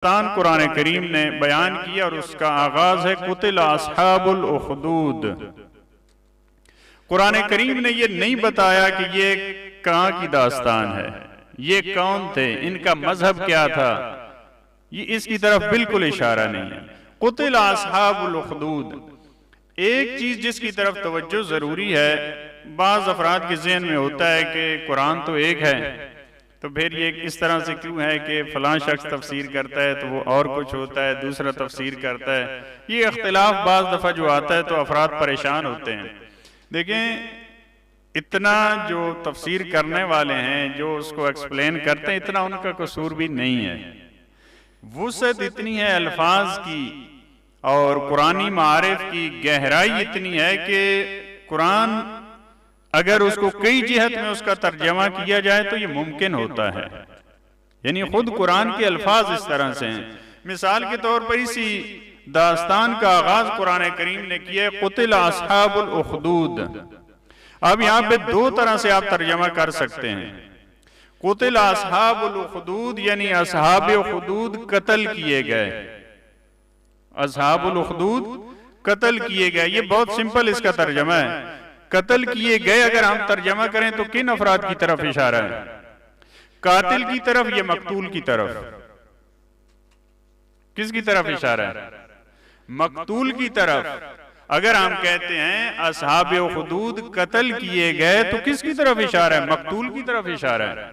कुरान करीम ने बयान किया और उसका आगाज है कुतिला अस्हाबुल उखदूद। कुरान करीम ने ये नहीं बताया कि ये कहाँ की दास्तान है, ये कौन थे, इनका मजहब क्या था, ये इसकी तरफ बिल्कुल इशारा नहीं है। कुतिला अस्हाबुल उखदूद एक चीज जिसकी तरफ तवज्जो जरूरी है। बाज अफराद के ज़हन में होता है कि कुरान तो एक है, तो फिर ये इस तरह से क्यों है कि फलां शख्स तफसीर करता है तो वो और कुछ होता है, दूसरा तफसीर करता है। ये इख्तिलाफ बाज दफा जो आता है तो अफराद परेशान होते हैं। देखें, इतना जो तफसीर करने वाले हैं, जो उसको एक्सप्लेन करते हैं, इतना उनका कसूर भी नहीं है। वुसअत इतनी है अल्फाज की और कुरानी मारिफ की गहराई इतनी है कि कुरान अगर उसको कई जिहत में उसका तर्जमा किया जाए तो ये मुमकिन होता है। यानी खुद कुरान के अल्फाज इस तरह से हैं। मिसाल के तौर पर इसी दास्तान का आगाज कुरान करीम ने किया है कुतिला अस्हाबुल उखदूद। अब यहाँ पे दो तरह से आप तर्जमा कर सकते हैं। कुतिला अस्हाबुल उखदूद यानी अस्हाब उखदूद कत्ल किए गए, अस्हाबुल उखदूद कत्ल किए गए। ये बहुत सिंपल इसका तर्जमा है। कत्ल किए गए अगर हम तर्जमा करें तो किन अफराद की तरफ इशारा है? कातिल की तरफ या मकतूल की तरफ? किसकी तरफ इशारा है? मकतूल की तरफ। अगर हम कहते हैं अस्हाब उखदूद कत्ल किए गए तो किसकी तरफ इशारा है? मकतूल की तरफ इशारा है,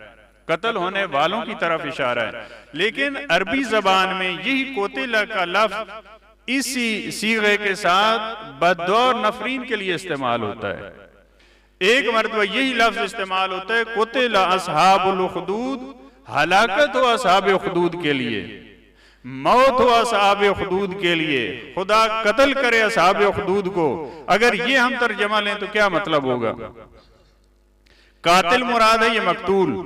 कत्ल होने वालों की तरफ इशारा है। लेकिन अरबी जबान में यही कोतिला का लफ्ज इसी सीगे के साथ बद्दौर नफरीन के लिए इस्तेमाल होता है। एक मरतबा यही लफ्ज इस्तेमाल होता है कुतिला अस्हाबुल उखदूद, हलाकत हो अस्हाब उखदूद के लिए, मौत हो अस्हाब उखदूद के लिए, खुदा कत्ल करे अस्हाब उखदूद को। अगर ये हम तर्जमा लें तो क्या मतलब होगा? कातिल मुराद है या मकतूल?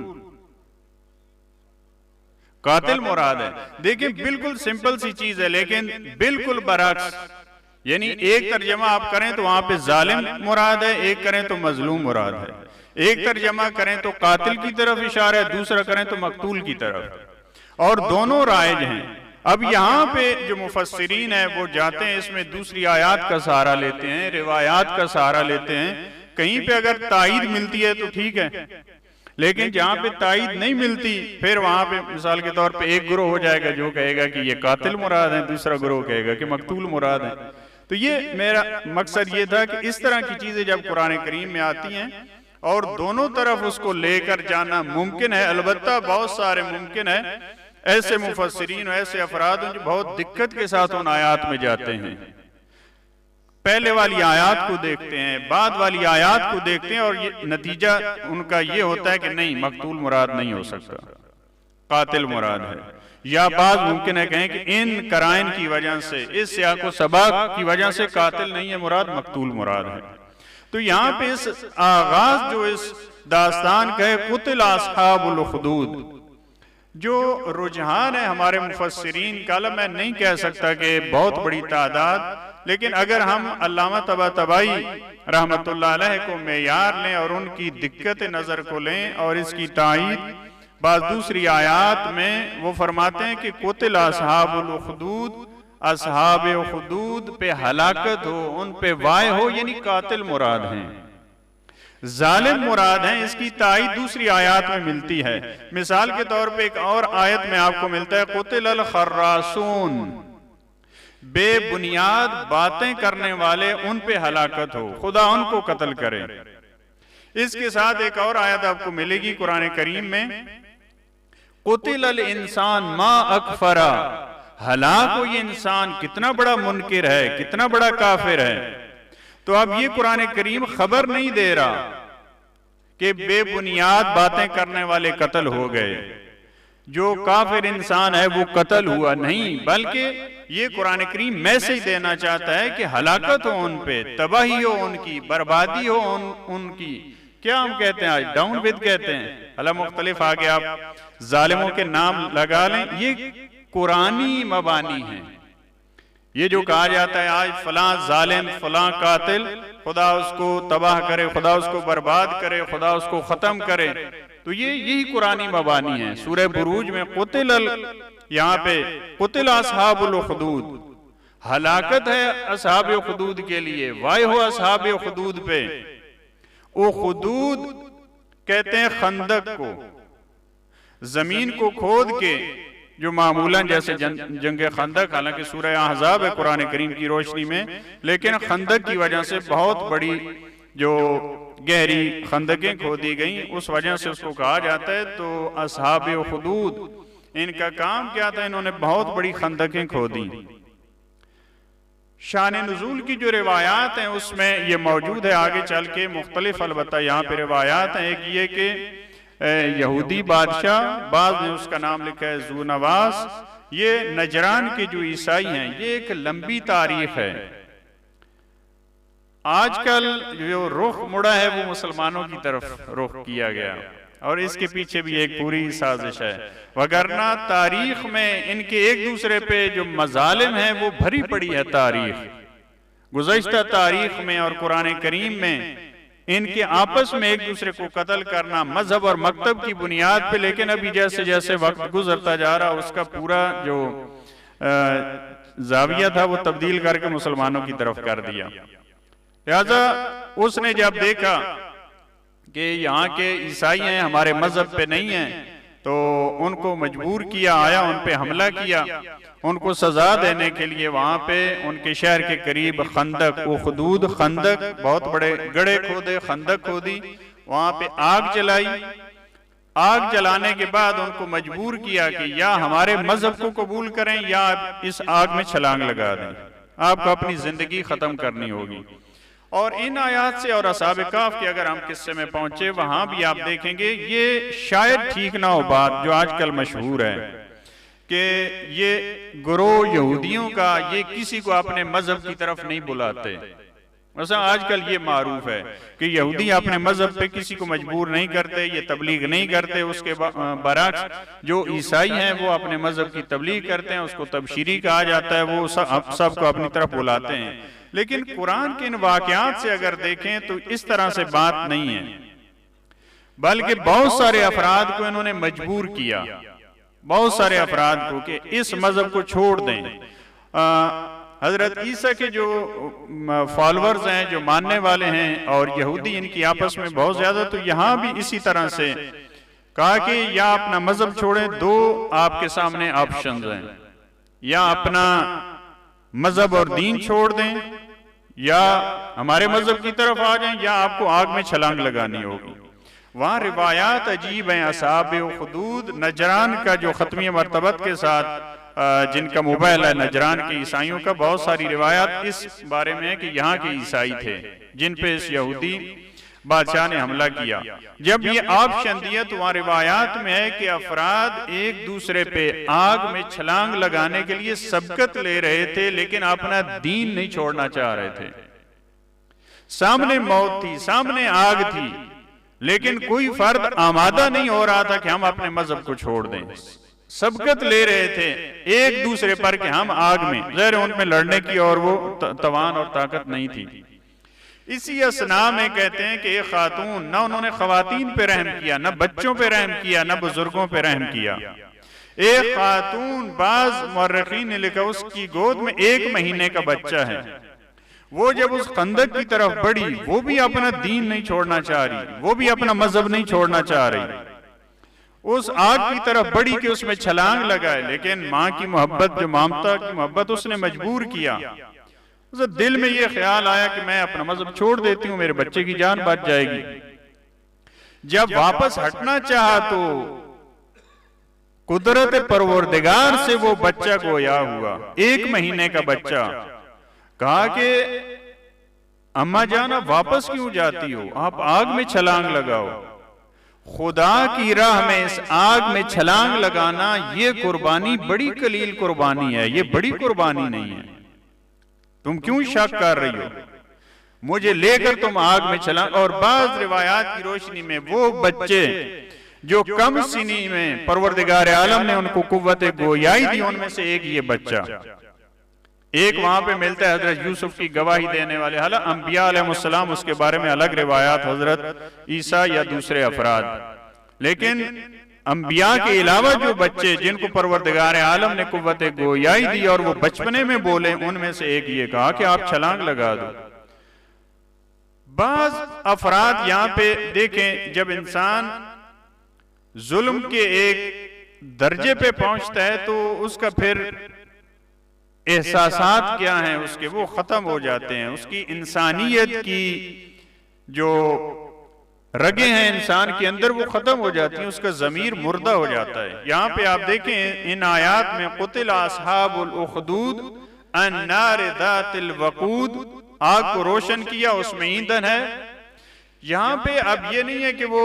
कातिल मुराद है। देखिए, बिल्कुल सिंपल सी चीज है, लेकिन बिल्कुल बरअक्स। यानी एक तर्जमा आप करें तो वहां पे जालिम मुराद है, एक करें तो मजलूम मुराद है। एक तर्जमा करें तो कातिल की तरफ इशारा है, दूसरा करें तो मकतूल की तरफ, और दोनों राइज हैं। अब यहाँ पे जो मुफस्सिरीन है वो जाते हैं इसमें दूसरी आयात का सहारा लेते हैं, रिवायात का सहारा लेते हैं। कहीं पे अगर ताईद मिलती है तो ठीक है, लेकिन जहां पे ताईद नहीं मिलती फिर वहां पे मिसाल के तौर पे एक ग्रोह हो जाएगा जो कहेगा कि ये कातिल मुराद है, दूसरा ग्रोह कहेगा कि मकतूल मुराद है। तो ये मेरा मकसद ये था कि इस तरह की चीजें जब कुरान करीम में आती हैं और दोनों तरफ उसको लेकर जाना मुमकिन है, अलबत्ता बहुत सारे मुमकिन है ऐसे मुफस्सिरीन ऐसे अफराद जो बहुत दिक्कत के साथ उन आयात में जाते हैं। पहले वाली आयात को देखते हैं, बाद वाली आयात को देखते हैं, और ये नतीजा उनका ये होता है कि नहीं, मकतूल मुराद नहीं हो सकता, कातिल मुराद है। या बात मुमकिन है कहें कि इन कराइन की वजह से, इस सियाक व सबाक की वजह से कातिल नहीं है मुराद, मकतूल मुराद है। तो यहाँ पे इस आगाज जो इस दास्तान का है कुतिला अस्हाबुल उखदूद, जो रुझान है हमारे मुफस्सिरीन का, मैं नहीं कह सकता कि बहुत बड़ी तादाद, लेकिन अगर हम अल्लामा तबातबाई रहमतुल्लाह अलैह को मेयार लें और उनकी दिक्कत नजर को लें और इसकी ताईद बाज़ दूसरी आयात में वो फरमाते हैं कि कुतिला अस्हाबुल उखदूद, अस्हाब उखदूद पे हलाकत हो, उन पे वाय हो, यानी कातिल मुराद हैं, जालिम मुराद हैं। इसकी ताईद दूसरी आयत में मिलती है। मिसाल के तौर पे एक और आयत में आपको मिलता है कुतिलल खर्रासून, बेबुनियाद बातें करने वाले उन पे हलाकत हो, खुदा उनको कत्ल करे। इसके साथ एक और आयत आपको मिलेगी कुरान करीम में, कुतिलल इंसान मा अकफरा, हलाक हो ये इंसान, कितना बड़ा मुनकिर है, कितना बड़ा काफिर है। तो अब ये कुरान करीम खबर नहीं दे रहा कि बेबुनियाद बातें करने वाले कत्ल हो गए, जो काफिर इंसान है वो कत्ल हुआ नहीं, बल्कि ये कुरान करीम मैसेज देना चाहता है कि हलाकत हो उन पे, तबाही हो उनकी, बर्बादी हो उनकी। क्या हम कहते हैं आज डाउन विद कहते हैं, अला मुख्तलिफ आगे आप जालिमों के नाम लगा लें, ये कुरानी मबानी है। ये जो कहा जाता है आज फलां जालिम फलां कातिल, खुदा उसको तबाह करे, खुदा उसको बर्बाद करे, खुदा उसको खत्म करे, तो ये यही कुरानी मबानी है। सूरह बुरूज में यहाँ पे कुतिल असहाबुल उखदूद, हलाकत है असहाब उखदूद के लिए, वाय हो असहाब उखदूद पे। उखदूद कहते हैं खंदक को, जमीन को खोद के, जो मामूलन जैसे जंग खंदक, हालांकि सूरह अहज़ाब है कुरान करीम की रोशनी में, लेकिन खंदक की वजह से बहुत बड़ी जो गहरी खंदकें खोदी गई, उस वजह से उसको कहा जाता है। तो असहाब उखदूद इनका काम क्या था, इन्होंने बहुत बड़ी खंदकें खोदी। शान नुज़ूल की जो रिवायात हैं उसमें ये मौजूद है, आगे चल के मुख्तलिफ अलबत्ता यहाँ पे रिवायात हैं। एक ये कि यहूदी बादशाह, बाद में उसका नाम लिखा है ज़ूनवास, ये नजरान के जो ईसाई हैं, ये एक लंबी तारीख है। आजकल जो रुख मुड़ा है वो मुसलमानों की तरफ रुख किया गया, और इसके पीछे भी एक पूरी साजिश है। वगरना तारीख में इनके एक दूसरे पे जो मजालिम है वो भरी पड़ी है तारीख, गुज़श्ता तारीख में और कुरान करीम में इनके आपस में एक दूसरे को कत्ल करना मजहब और मकतब की बुनियाद पे। लेकिन अभी जैसे जैसे वक्त गुजरता जा रहा, उसका पूरा जो जाविया था वो तब्दील करके मुसलमानों की तरफ कर दिया। लिहाजा उसने जब देखा कि यहाँ के ईसाई हैं, हमारे मजहब पे नहीं हैं, तो उनको मजबूर किया, आया उन पे हमला किया। उनको सजा देने के लिए वहां पे उनके शहर के करीब खंदक, उखदूद खंदक, बहुत बड़े गड्ढे खोदे, खंदक खोदी, वहां पे आग जलाई। आग जलाने के बाद उनको मजबूर किया कि या हमारे मजहब को कबूल करें या इस आग में छलांग लगा दें, आपको अपनी जिंदगी खत्म करनी होगी। और इन आयात से और असहाब काफ के अगर हम किस्से में पहुंचे, वहां भी आप देखेंगे ये शायद ठीक ना हो बात जो आजकल मशहूर है कि ये गुरोह यहूदियों का, ये किसी को अपने मजहब की तरफ नहीं बुलाते। वैसा आजकल ये मारूफ है कि यहूदी अपने मजहब पे किसी को मजबूर नहीं करते, ये तबलीग नहीं करते। उसके बरअक्स जो ईसाई हैं वो अपने मजहब की तबलीग करते हैं, उसको तबशीरी कहा जाता है, वो सबको अपनी तरफ बुलाते हैं। लेकिन कुरान के इन वाकयात से अगर देखें तो इस तरह से बात नहीं है, बल्कि बहुत सारे अफराद को इन्होंने मजबूर किया, बहुत सारे अफराद को, कि इस मजहब को छोड़ दें। हजरत ईसा के जो फॉलोअर्स हैं, जो मानने वाले हैं, और यहूदी इनकी आपस में बहुत ज्यादा, तो यहाँ भी इसी तरह से कहा कि या अपना मजहब छोड़ें, दो आपके सामने ऑप्शंस हैं, या अपना मजहब और दीन छोड़ दें, या हमारे मजहब की तरफ आ जाएं, या आपको आग में छलांग लगानी होगी। वहां रिवायात अजीब हैं। असहाब उखदूद नजरान का जो खत्मी मरतबत के साथ जिनका मोबाइल है, नजरान के ईसाइयों का, बहुत सारी रिवायात इस बारे में है कि यहाँ के ईसाई थे जिन पे इस यहूदी बादशाह ने हमला किया। जब ये ऑप्शन दिया तो वहां रिवायात में है कि अफराद एक दूसरे पे आग में छलांग लगाने के लिए सबकत ले रहे थे, लेकिन अपना दीन नहीं छोड़ना चाह रहे थे। सामने मौत थी, सामने आग थी, लेकिन कोई फर्द आमादा नहीं हो रहा था कि हम अपने मजहब को छोड़ दें। सबकत ले रहे थे एक दूसरे पर कि हम आग में, ज़ाहिर उनमें लड़ने की और वो तवान और ताकत नहीं थी। इसी असना में कहते हैं कि एक खातून, ना उन्होंने खवातीन पे रहम किया, ना बच्चों पे रहम किया, ना बुजुर्गों पे रहम किया। एक खातून, बाज मुअर्रिखीन ने लिखा उसकी गोद में 1 महीने का बच्चा है। वो जब उस खंदक की तरफ बढ़ी, वो भी अपना दीन नहीं छोड़ना चाह रही, वो भी अपना मजहब नहीं छोड़ना चाह रही। उस आग की तरफ बढ़ी कि उसमें छलांग लगाए, लेकिन माँ की मोहब्बत, जो ममता की मोहब्बत, उसने मजबूर किया। उसे दिल में ये ख्याल आया कि मैं अपना मजहब छोड़ देती हूँ, मेरे बच्चे की जान बच जाएगी। जब वापस हटना चाहा तो कुदरत परवरदिगार से वो बच्चा गोया हुआ, 1 महीने का बच्चा। कहा कि अम्मा जान आप वापस क्यों जाती हो, आप आग में छलांग लगाओ। खुदा की राह में इस आग में छलांग लगाना ये कुर्बानी बड़ी कलील कुर्बानी है, ये बड़ी कुर्बानी नहीं है। तुम क्यों शक कर रही हो, मुझे लेकर तुम आग में छलांग। और बाज़ रिवायात की रोशनी में वो बच्चे जो कम सिनी में परवरदिगार आलम ने उनको कुव्वत गोयाई दी, उनमें से एक ये बच्चा। एक वहां पे मिलता है हजरत यूसुफ की गवाही देने वाले, हालांकि अंबिया अलैहिस्सलाम उसके बारे में अलग रिवायात, हजरत ईसा या दूसरे अफराद, लेकिन अंबिया के अलावा जो बच्चे जिनको परवरदिगार आलम ने कुव्वत गोयाई दी और वो बचपने में बोले, उनमें से एक ये कहा कि आप छलांग लगा दो। बाज अफराद यहां पे देखें, जब इंसान जुल्म के एक दर्जे पे पहुंचता है तो उसका फिर एहसासात क्या हैं उसके, वो खत्म हो जाते हैं। उसकी इंसानियत की जो रगे हैं इंसान के अंदर वो खत्म हो जाती हैं, उसका ज़मीर मुर्दा हो जाता है। यहाँ पे आप देखें इन आयात में कुतिल अस्हाबुल उखदूद अन्नार दातिल वकूद, आग को रोशन किया उसमें ईंधन है। यहाँ पे अब ये नहीं है कि वो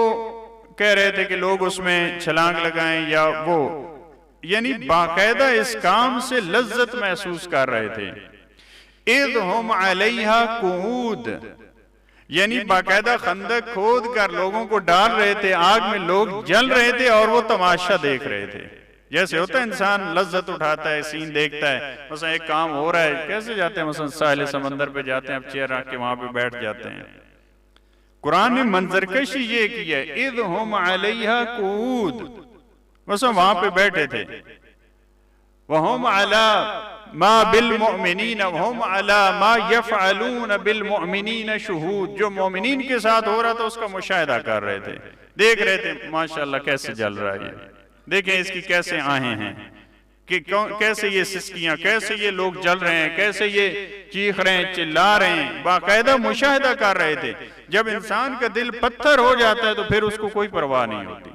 कह रहे थे कि लोग उसमें छलांग लगाएं या वो, यानी बाकायदा इस काम से लज्जत महसूस कर रहे थे। इद हुम अलैहा कुऊद, यानी बाकायदा खंदक खोद कर लोगों को डाल रहे थे, आग में लोग जल रहे थे और वो तमाशा देख रहे थे। जैसे होता है इंसान लज्जत उठाता है, सीन देखता है, मसलन एक काम हो रहा है, कैसे जाते हैं मसलन साहिल समंदर पे जाते हैं, अब चेयर रख के वहां पे बैठ जाते हैं। कुरान ने मंजरकशी ये की है, इद हुम अलैहा कुऊद, बस वहां पे बैठे थे। वहुम अला मा बिल मुमिनीन वहुम अला मा यफअलून बिल मुमिनीन शुहूद, जो मोमिनीन के साथ हो रहा था उसका मुशाहिदा कर रहे थे, देख रहे थे माशाअल्लाह कैसे जल रहा है, देखें इसकी कैसे आहें हैं, कि कैसे ये सिसकियां, कैसे ये लोग जल रहे हैं, कैसे ये चीख रहे हैं, चिल्ला रहे हैं, बाकायदा मुशाहिदा कर रहे थे। जब इंसान का दिल पत्थर हो जाता है तो फिर उसको कोई परवाह नहीं होती।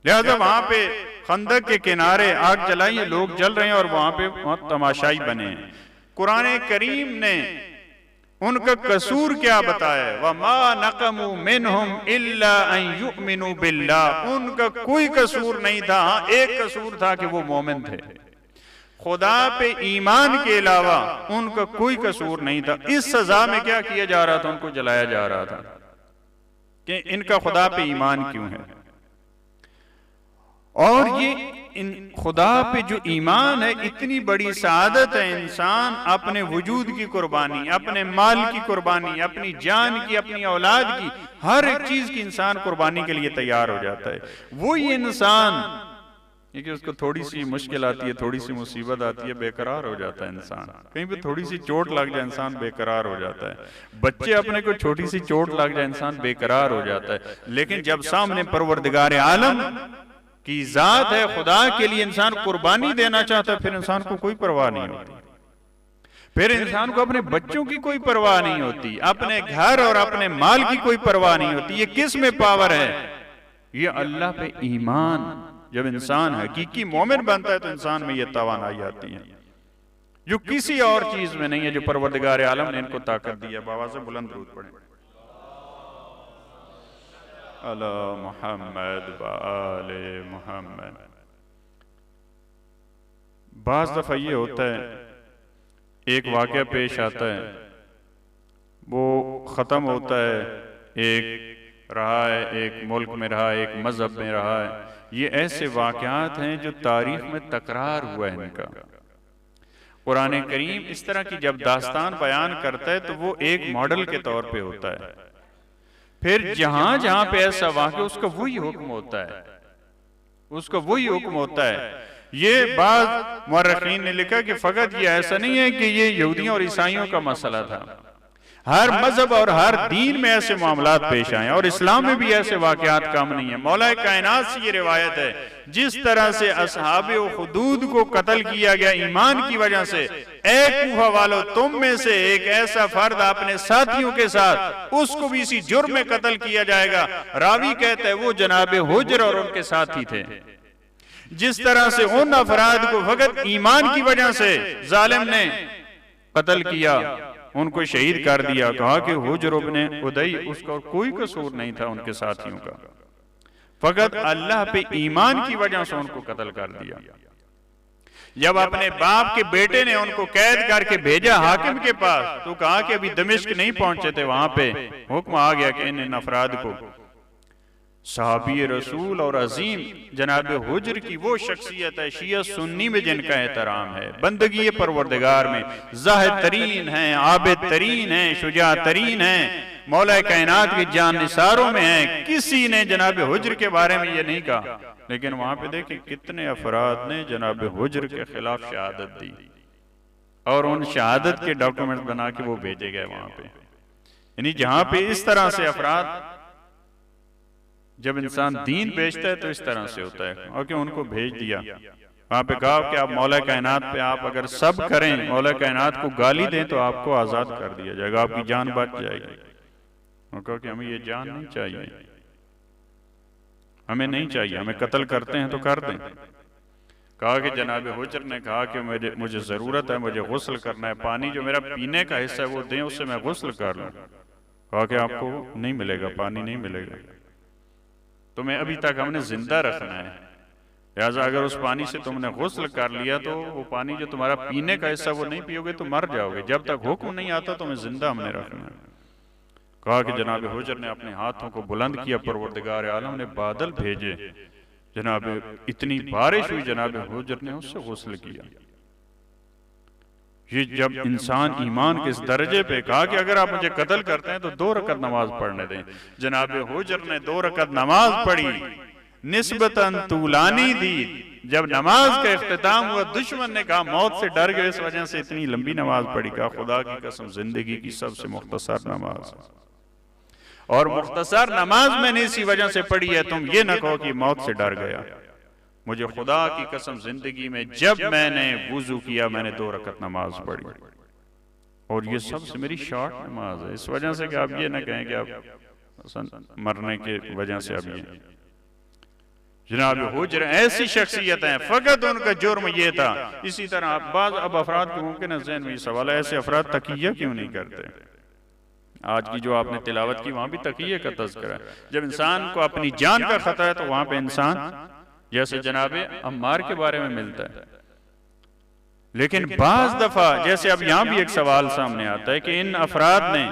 लिहाजा वहां पे खंदक के किनारे आग जलाई है, लोग जल रहे हैं और वहां पे तमाशाई बने हैं। कुरान करीम ने उनका कसूर क्या बताया, वमा नक़मू मिनहुम इल्ला अन युमिनु बिल्लाह, उनका कोई कसूर नहीं था। हाँ, एक कसूर था कि वो मोमिन थे, खुदा पे ईमान के अलावा उनका कोई कसूर नहीं था। इस सजा में क्या किया जा रहा था, उनको जलाया जा रहा था कि इनका खुदा पे ईमान क्यों है। और ये इन खुदा पे जो ईमान है इतनी बड़ी सआदत है, इंसान अपने वजूद की कुर्बानी, अपने माल की कुर्बानी, अपनी जान की, अपनी औलाद की, हर एक चीज की इंसान कुर्बानी के लिए तैयार हो जाता है। वो ये इंसान कि उसको थोड़ी सी मुश्किल आती है, थोड़ी सी मुसीबत आती है, बेकरार हो जाता है इंसान, कहीं पे थोड़ी सी चोट लग जाए इंसान बेकरार हो जाता है। बच्चे अपने को छोटी सी चोट लग जाए इंसान बेकरार हो जाता है, लेकिन जब सामने परवरदिगार आलम की जात है, खुदा के लिए इंसान कुर्बानी देना चाहता है, फिर इंसान को कोई परवाह नहीं होती। फिर इंसान को अपने बच्चों की कोई परवाह नहीं होती, अपने घर और अपने माल की कोई परवाह नहीं होती। ये किस में पावर है, ये अल्लाह पे ईमान। जब इंसान हकीकी मोमिन बनता है तो इंसान में ये तवानाई आती है जो किसी और चीज में नहीं है, जो परवरदिगार आलम ने इनको ताकत दी है। बाबा से बुलंद दुरूद पढ़ें, अला मुहम्मद व आले मुहम्मद। बाज़ दफा ये होता है, एक वाक़या पेश आता है, वो ख़त्म होता है, एक रहा है, एक मुल्क में रहा है, एक मजहब में रहा है। ये ऐसे वाक़यात हैं जो तारीख में तकरार हुआ है इनका। कुरान करीम इस तरह की जब दास्तान बयान करता है तो वो एक मॉडल के तौर पे होता है। फिर जहां जहां पे ऐसा वाक़या उसका वही हुक्म होता है, उसका वही हुक्म होता है। ये बात मुअर्रिखीन ने लिखा कि फकत ये ऐसा नहीं है कि ये यहूदियों और ईसाइयों का मसला था, हर मजहब और हर दीन में ऐसे मामलात पेश आए और इस्लाम में भी ऐसे वाक़यात कम नहीं है। मौला कायनात से ये रिवायत है, जिस तरह से अस्हाबे हुदूद को कत्ल किया गया ईमान की वजह से, ए कूफा वालों तुम में से एक ऐसा फर्द अपने साथियों के साथ उसको भी इसी जुर्म में कत्ल किया जाएगा। रावी कहता है वो जनाबे हुज्र और उनके साथी थे। जिस तरह से उन अफराद को फकत ईमान की वजह से जालिम ने कत्ल किया, उनको शहीद कर दिया, कहा कि हुज्र इब्न उदय उसका कोई कसूर नहीं था उनके साथियों का, फकत अल्लाह पे ईमान की वजह से उनको कत्ल कर दिया। जब अपने बाप के बेटे ने उनको कैद करके भेजा हाकिम के पास तो कहा कि अभी दमिश्क नहीं पहुंचे थे, वहां पे हुक्म आ गया कि इन अफराद को, सहाबी रसूल और अजीम जनाब हुज्र की वो शख्सियत है शिया सुन्नी में जिनका एहतराम है, बंदगी परवरदिगार में जाहिद तरीन है, आबिद तरीन है, शुजा तरीन है, मौला कायनात के जाननिसारों में हैं, किसी ने जनाब हुज्र के बारे में ये नहीं कहा। लेकिन वहां पे देखिए कितने अफराद ने जनाब हुज्र के खिलाफ शहादत दी और उन शहादत के डॉक्यूमेंट बना के वो भेजे गए वहां पे। यानी जहां पे इस तरह से अफराद, जब इंसान दीन बेचता है तो इस तरह से होता है, और कि उनको भेज दिया वहां पे, कहा कि आप मौला कायनात पे आप अगर सब करें, मौला कायनात को गाली दें तो आपको आजाद कर दिया जाएगा, आपकी जान बच जाएगी। और कहा कि हमें ये जान नहीं चाहिए, हमें नहीं चाहिए, हमें कत्ल करते हैं तो कर दें। कहा कि जनाब हुज्र ने कहा कि मुझे जरूरत है, मुझे गुस्ल करना है, पानी जो मेरा पीने का हिस्सा है वो दें, उससे मैं गुस्ल कर लूं। कहा कि आपको नहीं मिलेगा, पानी नहीं मिलेगा, तुम्हें अभी तक हमने जिंदा रखना है, लिहाजा अगर उस पानी से तुमने गुस्ल कर लिया तो वो पानी जो तुम्हारा पीने का हिस्सा वो नहीं पियोगे तो मर जाओगे, जब तक हुक्म नहीं आता तुम्हें जिंदा हमने रखना है। कहा कि जनाब हुज्र ने अपने हाथों को बुलंद किया, परवरदिगार आलम ने बादल भेजे, जनाब इतनी बारिश हुई, जनाब हुज्र ने उससे गुस्ल किया। ये जब इंसान ईमान के इस दर्जे पे, कहा कि अगर आप मुझे कत्ल करते हैं तो 2 रकत नमाज पढ़ने दें। जनाब हुज्र ने 2 रकत नमाज पढ़ी, निस्बतन तूलानी दी। जब नमाज का इख्तिताम हुआ, दुश्मन ने कहा मौत से डर गए, इस वजह से इतनी लंबी नमाज पढ़ी। कहा खुदा की कसम जिंदगी की सबसे मुख्तसर नमाज, और मुख्तसर नमाज मैंने इसी वजह से पढ़ी है, तुम ये न कहो कि मौत से डर गया। मुझे खुदा की कसम जिंदगी में जब मैंने वुजू किया मैंने 2 रकत नमाज पढ़ी, और ये सबसे मेरी शॉर्ट नमाज है। इस वजह से कि आप ये ना कहें कि आप मरने के वजह से अब ये जनाब हुज्र ऐसी शख्सियत है, फकत उनका जुर्म ये था। इसी तरह आप बाज़ अब अफराद के मुमकिन है ज़हन में ये सवाल है, ऐसे अफराद तकिया क्यों नहीं करते? आज की जो आपने तिलावत की वहां भी तकिये का तज़किरा है। जब इंसान को अपनी जान का खतरा है तो वहां पे इंसान जैसे जनाब अम्मार के बारे में मिलता है। लेकिन बाज दफा जैसे अब यहां भी एक सवाल सामने आता है कि इन अफराद ने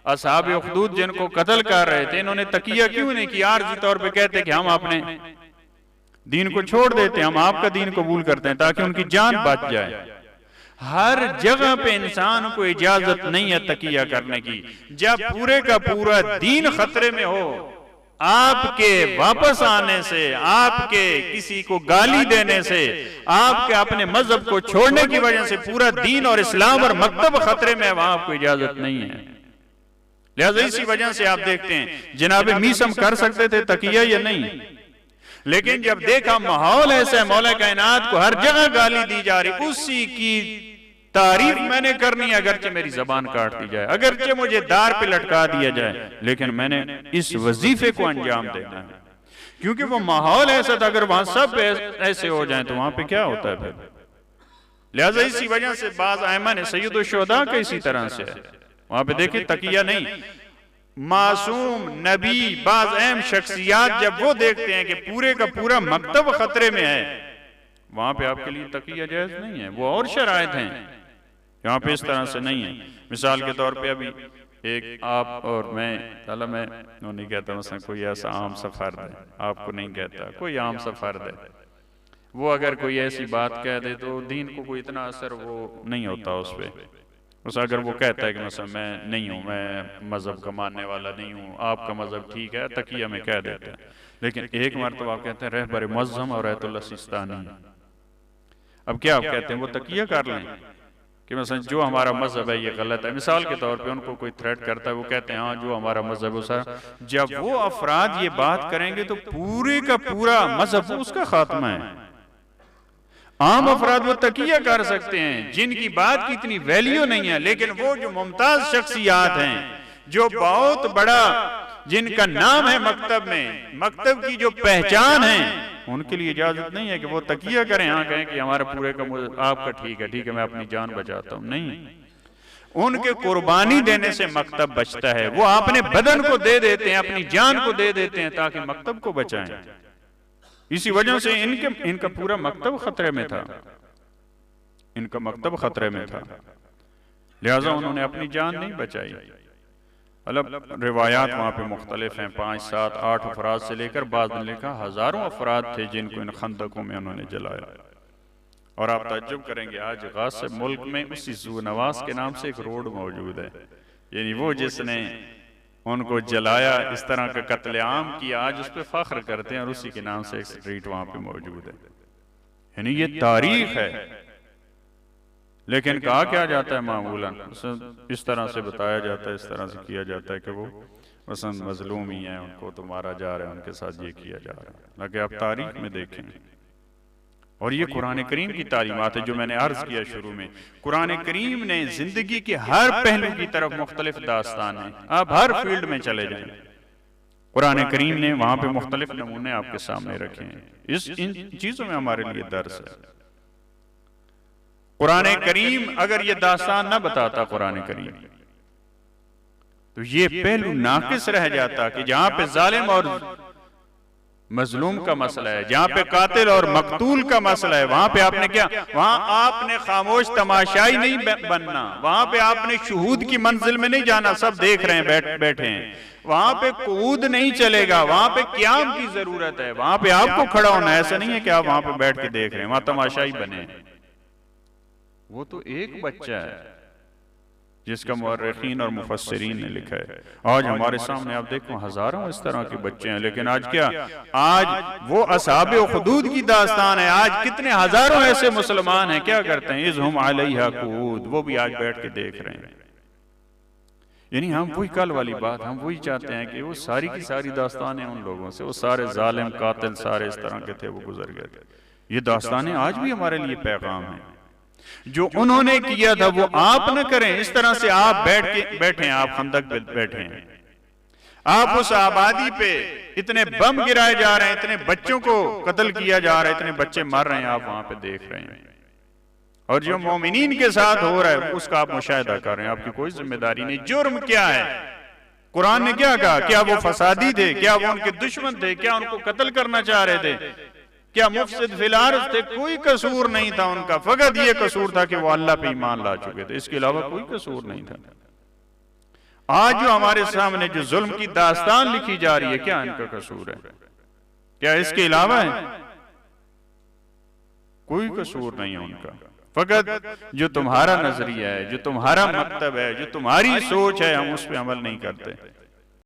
असहाब उखदूद जिनको कत्ल कर रहे थे, इन्होंने तकिया क्यों नहीं किया? आर्जी तौर पे कहते कि हम अपने दीन को छोड़ देते, हम आपका दीन कबूल करते हैं ताकि उनकी जान बच जाए। हर जगह पे इंसान को इजाजत नहीं है तकिया करने की। जब पूरे का पूरा दीन खतरे में हो, आपके वापस आने से, आपके किसी को गाली देने से, आपके अपने मजहब को छोड़ने की वजह से पूरा दीन और इस्लाम और मकतब खतरे में है, वहां आपको इजाजत नहीं है। लिहाजा इसी वजह से आप देखते हैं जनाब मीसम कर सकते थे तकिया या नहीं, लेकिन जब देखा माहौल ऐसा है, मौला कायनात को हर जगह गाली दी जा रही, उसी की तारीफ मैंने करनी है, अगरचे मेरी जबान काट दी जाए, अगरचे मुझे दार पे लटका दिया जाए, लेकिन मैंने इस वजीफे को अंजाम देना है। क्योंकि वो माहौल ऐसा था, अगर वहां सब ऐसे हो जाए तो वहां पे क्या होता है फिर। लिहाजा इसी वजह से बाज आयमा ने सैयद शुहदा का इसी तरह से है, वहां पे देखिए तकिया नहीं, मासूम नबी बाज अहम शख्सियात जब वो देखते हैं कि पूरे का पूरा मकतब खतरे में है, वहां पे आपके लिए तकिया जायज नहीं है। वो और शरायत हैं, यहाँ पे इस तरह से नहीं है। मिसाल के तौर पे अभी एक आप और मैं नहीं कहता, मसलन कोई ऐसा आम सा फर्द है, आपको नहीं कहता, कोई आम सा फर्द है, वो अगर कोई ऐसी बात कह दे तो दीन को कोई इतना असर वो नहीं होता उस पर। उस अगर वो कहता है कि मतलब मैं नहीं हूँ, मैं मजहब का मानने वाला नहीं हूँ, आपका मजहब ठीक है, तकिया में कह देते हैं। लेकिन एक मरतबा आप कहते हैं रहबर मुअज़्ज़म और रहतुल्लाह सिस्तानी, अब क्या आप कहते हैं वो तकिया कर लें कि मतलब जो हमारा मजहब है ये गलत है। मिसाल के तौर पे उनको कोई थ्रेट करता है, वो कहते हैं हाँ जो हमारा मजहब है, जब वो अफराद ये बात करेंगे तो पूरे का पूरा मजहब उसका खात्मा है। आम अफराद वो तकिया कर सकते हैं जिनकी बात की इतनी वैल्यू नहीं है, लेकिन वो जो मुमताज शख्सियात हैं, जो बहुत बड़ा जिनका नाम है मकतब में, मकतब की जो पहचान है, उनके लिए इजाजत नहीं है कि वो तकिया करें, हाँ कहें कि हमारा पूरे का आपका ठीक है मैं अपनी जान बचाता हूं। नहीं, उनके कुर्बानी देने से मकतब बचता है। वो अपने बदन को दे देते हैं, अपनी जान को दे देते हैं ताकि मकतब को बचाएं। इसी वजह से इनका पूरा मकतब खतरे में था, इनका मकतब खतरे में था, लिहाजा उन्होंने अपनी जान नहीं बचाई। अलग रिवायात वहाँ पे मुख्तलिफ हैं, 5, 7, 8 अफराद से लेकर बाद में लिखा हजारों अफराद थे जिनको इन खंदकों में उन्होंने जलाया। और आप ताज्जुब करेंगे आज गासिब मुल्क में उसी ज़ू नवास के नाम से एक रोड मौजूद है, यानी वो जिसने उनको जलाया, इस तरह का कत्लेआम किया, आज उस पर फख्र करते हैं और उसी के नाम से एक स्ट्रीट वहां पे मौजूद है। यानी ये तारीख है। लेकिन कहा क्या जाता है मामूलन, इस तरह से बताया जाता है, इस तरह से किया जाता है कि वो वसन मजलूम ही है, उनको तो मारा जा रहा है, उनके साथ ये किया जा रहा है। लगे आप तारीख में देखें, और ये कुरान करीम की तालीमात है जो मैंने अर्ज किया शुरू में। कुरान करीम ने जिंदगी के हर पहलू की तरफ मुख्तलिफ दास्तान है। आप हर फील्ड में चले जाएं, कुरान करीम ने वहां पे मुख्तलिफ नमूने आपके सामने रखे हैं। इन चीजों में हमारे लिए दर्स है। कुरान करीम अगर ये दास्तान न बताता कुरान करीम, तो ये पहलू नाकिस रह जाता कि जहां पे जालिम और मजलूम का मसला है, जहां पे कातिल और मकतूल का मसला है, वहां पे आपने क्या, वहां आपने खामोश तमाशाई नहीं बनना, वहां पे आपने शुहूद की मंजिल में नहीं जाना, सब देख रहे हैं, बैठे हैं, वहां पे कूद नहीं चलेगा, वहां पे क़याम की जरूरत है, वहां पे आपको खड़ा होना। ऐसा नहीं है कि आप वहां पे बैठ के देख रहे हैं, वहां तमाशाई बने। वो तो एक बच्चा है जिसका मुअर्रिखीन और मुफस्सिरीन ने लिखा है। आज हमारे सामने आप देखो हजारों इस तरह के बच्चे हैं, लेकिन आज क्या, आज वो असहाबे हुदूद की दास्तान है। आज कितने हजारों ऐसे मुसलमान हैं, क्या करते हैं, इज़हुम अलैहा कूद, वो भी आज बैठ के देख रहे हैं। यानी हम वही कल वाली बात, हम वही चाहते हैं कि वो सारी की सारी दास्तानें उन लोगों से, वो सारे जालिम कातिल सारे इस तरह के थे, वो गुजर गए थे। ये दास्तानें आज भी हमारे लिए पैगाम है। जो उन्होंने किया था वो आप न करें। इस तरह से आप बैठे, आप खंदक पे बैठे हैं, आप उस आबादी पे इतने बम गिराए जा रहे हैं, इतने बच्चों को कत्ल किया जा रहा है, इतने बच्चे मर रहे हैं, आप वहां पे देख रहे हैं। और जो मोमिनीन के साथ हो रहा है उसका आप मुशाहिदा कर रहे हैं, आपकी कोई जिम्मेदारी नहीं। जुर्म क्या है, कुरान ने क्या कहा, क्या वो फसादी थे, क्या वो उनके दुश्मन थे, क्या उनको कत्ल करना चाह रहे थे, क्या मुफसिद फिल अर्ज़ थे, कोई कसूर नहीं था उनका। फकत ये कसूर था कि वो अल्लाह पे ईमान ला चुके थे, इसके अलावा कोई कसूर नहीं था। आज जो हमारे सामने जो जुल्म की दास्तान लिखी जा रही है, क्या इनका कसूर है, क्या इसके अलावा है, कोई कसूर नहीं है उनका। फकत जो तुम्हारा नजरिया है, जो तुम्हारा मकतब है, जो तुम्हारी सोच है, हम उस पर अमल नहीं करते।